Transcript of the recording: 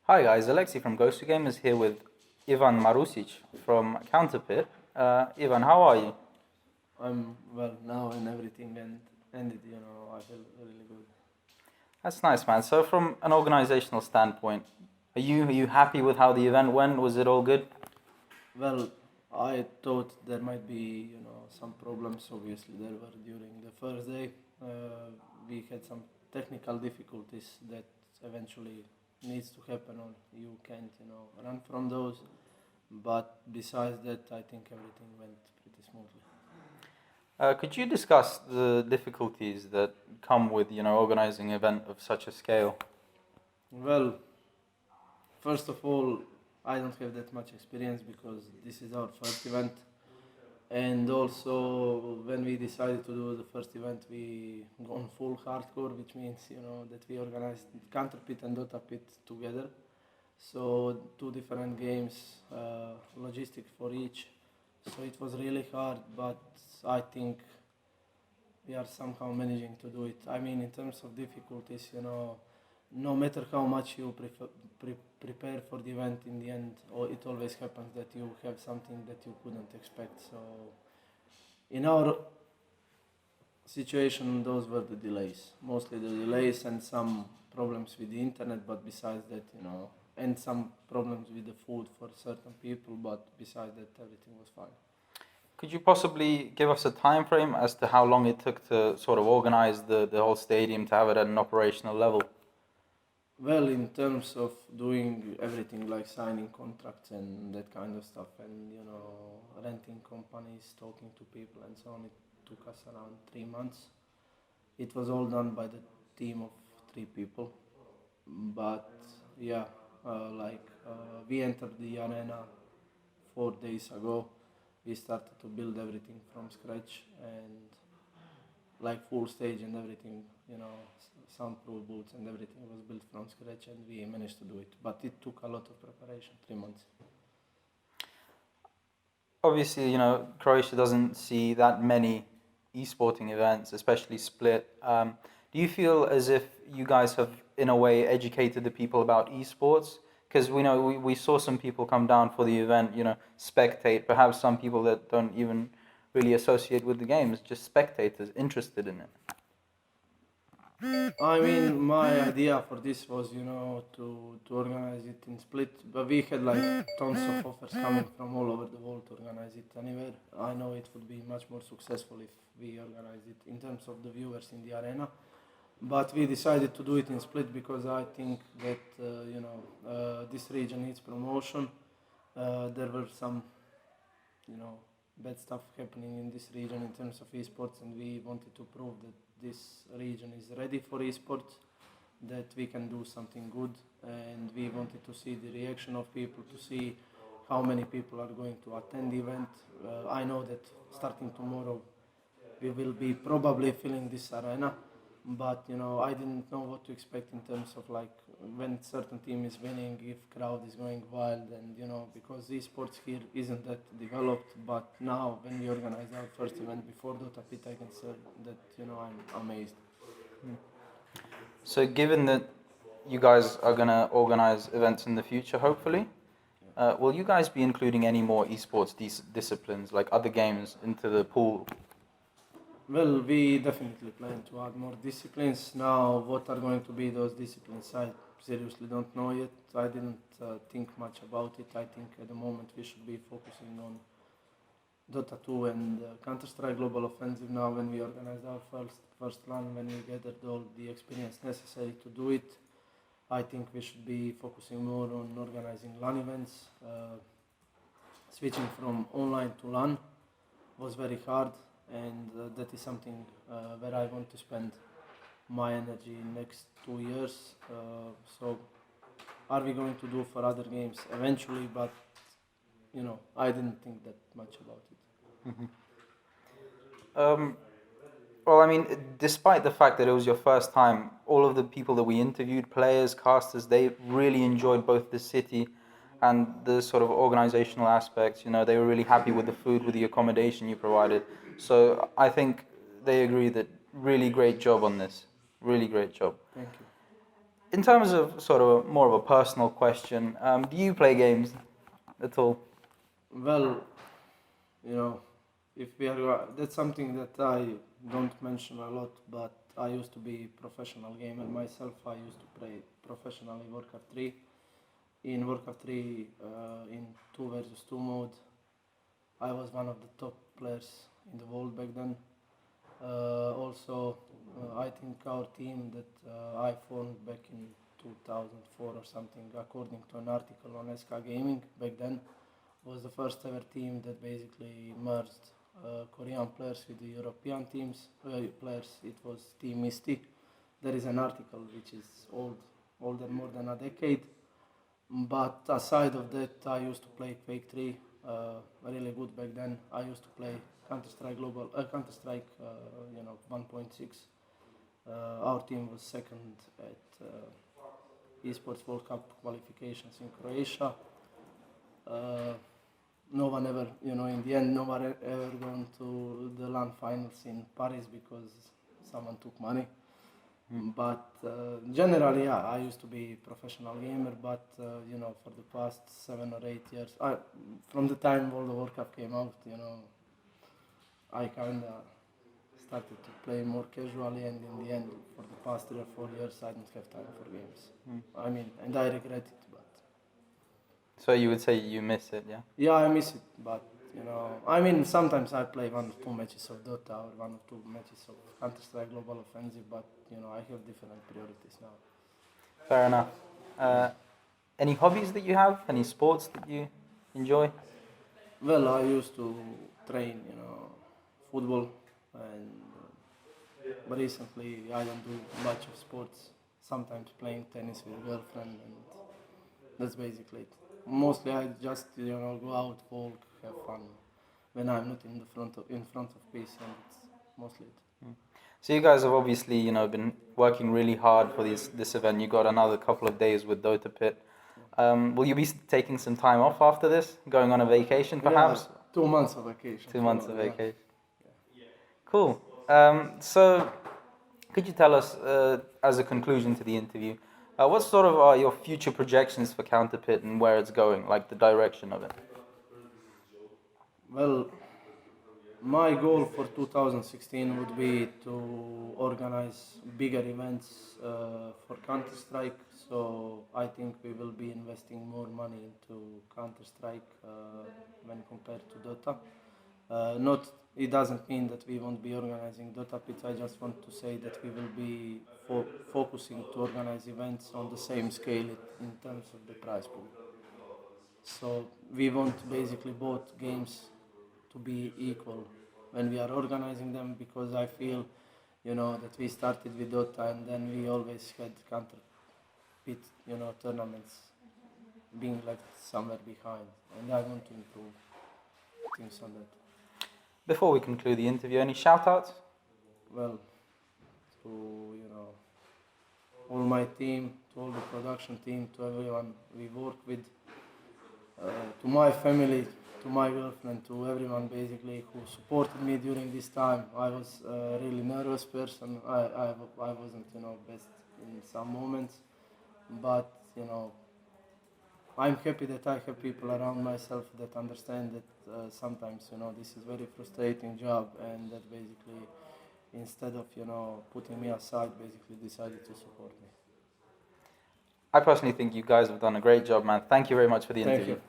Hi guys, Alexi from GosuGamers here with Ivan Marusic from CounterPit. Ivan, how are you? I'm well now and everything ended, I feel really good. That's nice, man. So from an organizational standpoint, are you happy with how the event went? Was it all good? Well, I thought there might be, some problems. Obviously, there were during the first day. We had some technical difficulties that eventually needs to happen, or you can't, run from those. But besides that, I think everything went pretty smoothly. Could you discuss the difficulties that come with, organizing an event of such a scale? Well, first of all, I don't have that much experience because this is our first event. And also, when we decided to do the first event, we gone full hardcore, which means that we organized CounterPit and DotaPit together. So two different games, logistic for each. So it was really hard, but I think we are somehow managing to do it. I mean, in terms of difficulties, no matter how much you prepare for the event, in the end, it always happens that you have something that you couldn't expect. So, in our situation, those were the delays, mostly the delays and some problems with the internet. But besides that, and some problems with the food for certain people. But besides that, everything was fine. Could you possibly give us a time frame as to how long it took to sort of organize the whole stadium to have it at an operational level? Well, in terms of doing everything like signing contracts and that kind of stuff, and renting companies, talking to people, and so on, it took us around 3 months. It was all done by the team of 3 people, but yeah, we entered the arena 4 days ago. We started to build everything from scratch and like full stage and everything, soundproof booths and everything was built from scratch, and we managed to do it. But it took a lot of preparation, 3 months. Obviously, Croatia doesn't see that many esporting events, especially split. Do you feel as if you guys have, in a way, educated the people about esports? Because we saw some people come down for the event, spectate. Perhaps some people that don't even really associate with the games, just spectators interested in it. I mean, my idea for this was, to organize it in Split, but we had like tons of offers coming from all over the world to organize it anywhere. I know it would be much more successful if we organized it in terms of the viewers in the arena, but we decided to do it in Split because I think that this region needs promotion. There were some, bad stuff happening in this region in terms of esports, and we wanted to prove that this region is ready for esports, that we can do something good, and we wanted to see the reaction of people, to see how many people are going to attend the event. I know that starting tomorrow we will be probably filling this arena, but I didn't know what to expect in terms of like when certain team is winning, if crowd is going wild, and because esports here isn't that developed. But now when we organize our first event before DotaPit, I can say that I'm amazed. So given that you guys are going to organize events in the future, hopefully, will you guys be including any more esports disciplines, like other games, into the pool? Well, we definitely plan to add more disciplines. Now, what are going to be those disciplines? I seriously don't know yet. I didn't think much about it. I think at the moment we should be focusing on Dota 2 and Counter-Strike Global Offensive now, when we organize our first LAN, when we gathered all the experience necessary to do it. I think we should be focusing more on organizing LAN events. Switching from online to LAN was very hard, and that is something where I want to spend my energy in next 2 years. So are we going to do for other games eventually? But I didn't think that much about it. Well, I mean, despite the fact that it was your first time, all of the people that we interviewed, players, casters, they really enjoyed both the city and the sort of organizational aspects. They were really happy with the food, with the accommodation you provided. So I think they agree that really great job on this. Really great job. Thank you. In terms of sort of more of a personal question, do you play games at all? Well, you know, if we are, that's something that I don't mention a lot, but I used to be professional gamer myself. I used to play professionally Warcraft 3. In Warcraft 3, in 2 versus 2 mode, I was one of the top players in the world back then. Also, I think our team that I formed back in 2004 or something, according to an article on SK Gaming back then, was the first ever team that basically merged Korean players with the European teams players. It was Team Misty. There is an article which is older more than a decade. But aside of that, I used to play Quake 3, really good back then. I used to play Counter-Strike 1.6. Our team was second at Esports World Cup qualifications in Croatia. No one ever, in the end, no one ever gone to the LAN finals in Paris because someone took money. But generally, yeah, I used to be a professional gamer, but for the past 7 or 8 years, from the time World of Warcraft came out, I kind of started to play more casually, and in the end, for the past 3 or 4 years, I don't have time for games. I mean, and I regret it, but... So you would say you miss it, yeah? Yeah, I miss it, but, I mean, sometimes I play 1 or 2 matches of Dota or 1 or 2 matches of Counter-Strike Global Offensive, but, I have different priorities now. Fair enough. Any hobbies that you have? Any sports that you enjoy? Well, I used to train, football, and but recently I don't do much of sports. Sometimes playing tennis with a girlfriend, and that's basically it. Mostly I just, go out, walk, have fun when I'm not in front of PC, and it's mostly it. So you guys have obviously, been working really hard for this event. You got another couple of days with DotaPit. Will you be taking some time off after this? Going on a vacation, perhaps? Yeah, 2 months of vacation. 2 months of Yeah. vacation. Cool. So, could you tell us, as a conclusion to the interview, what sort of are your future projections for CounterPit and where it's going, like the direction of it? Well, my goal for 2016 would be to organize bigger events for Counter-Strike. So I think we will be investing more money into Counter-Strike when compared to Dota. It doesn't mean that we won't be organizing DotaPit. I just want to say that we will be focusing to organize events on the same scale in terms of the prize pool. So we want basically both games to be equal when we are organizing them, because I feel, that we started with Dota and then we always had CounterPit, tournaments being left somewhere behind, and I want to improve things on that. Before we conclude the interview, any shout-outs? Well, to, all my team, to all the production team, to everyone we work with, to my family, to my girlfriend, to everyone basically who supported me during this time. I was a really nervous person. I wasn't, best in some moments, but, I'm happy that I have people around myself that understand that sometimes, this is very frustrating job, and that basically, instead of, putting me aside, basically decided to support me. I personally think you guys have done a great job, man. Thank you very much for the Thank interview. you.